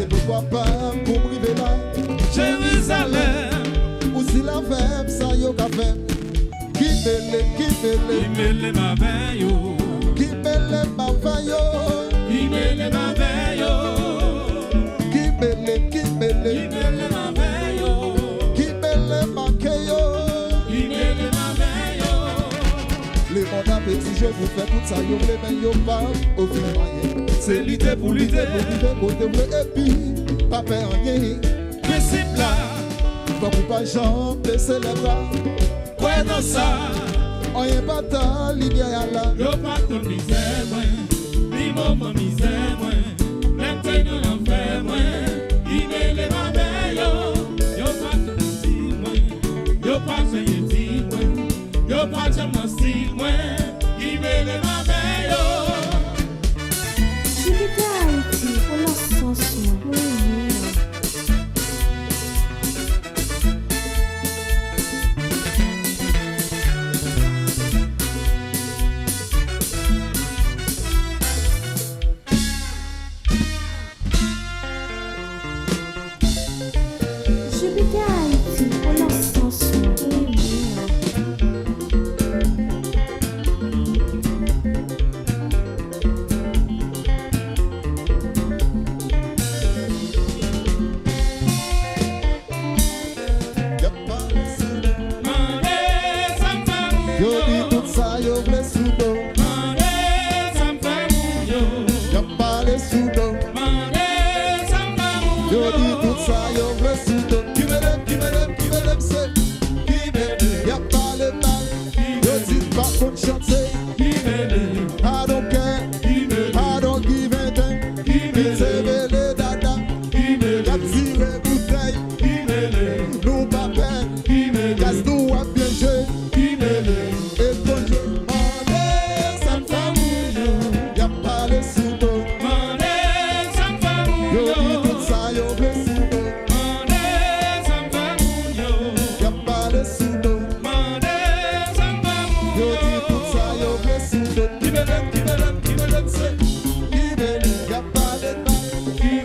Et pourquoi pas pour priver là Jérusalem, ou si la femme ça yo ka femme qui mêle ma veille, qui mêle ma veille, qui mêle ma veille, qui mêle ma veille, qui mêle ma keyo, qui mêle ma veille. les mon appétit je vous fais tout ça yo les mains yo pas au fin c'est lutter pour lutter, côté bleu et puis pas perdre rien principe là, pas pour pas jambe baisser les bras ouais dans ça. on y est pas tant l'idéal là Yo pas ton misère, moi. Ni maman misère, moi. Maintenant l'enfer, moi. Il mêle ma veille, yo. Yo pas ton misère, moi. Yo pas ton yéti, moi. Yo pas ton style, moi. Il mêle ma veille, yo. Je vais Haïti pour l'ascension. Qui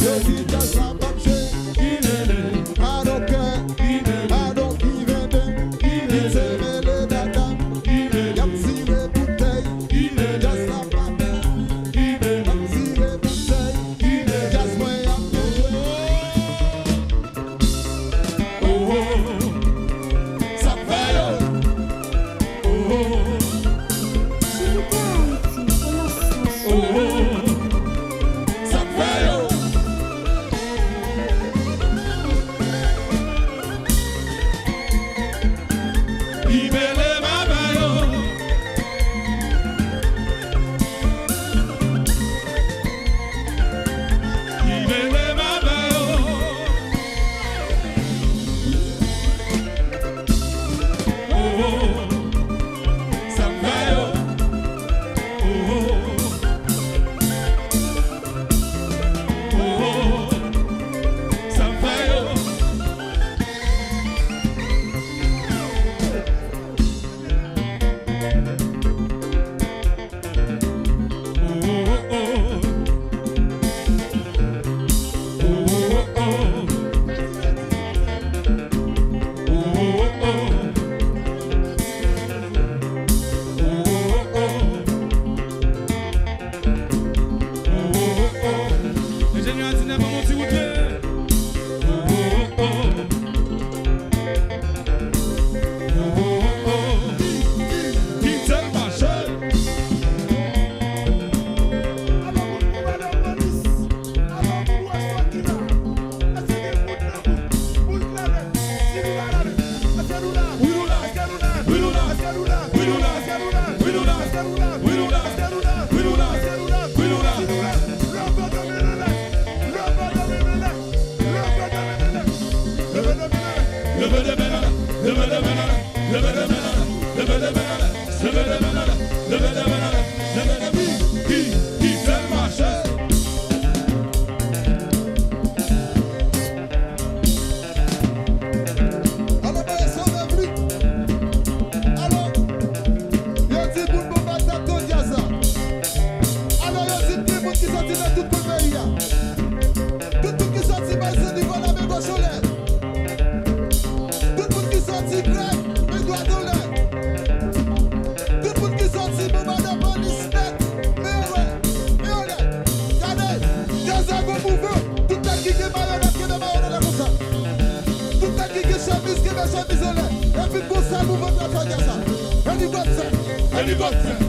Hélicoptère,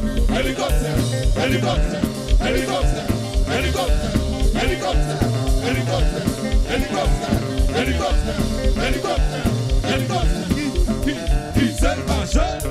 hélicoptère, hélicoptère, hélicoptère, hélicoptère, hélicoptère, hélicoptère, hélicoptère, hélicoptère, hélicoptère, hélicoptère. Qui c'est le majeur?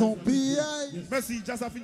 Son PI. Merci, just a fin.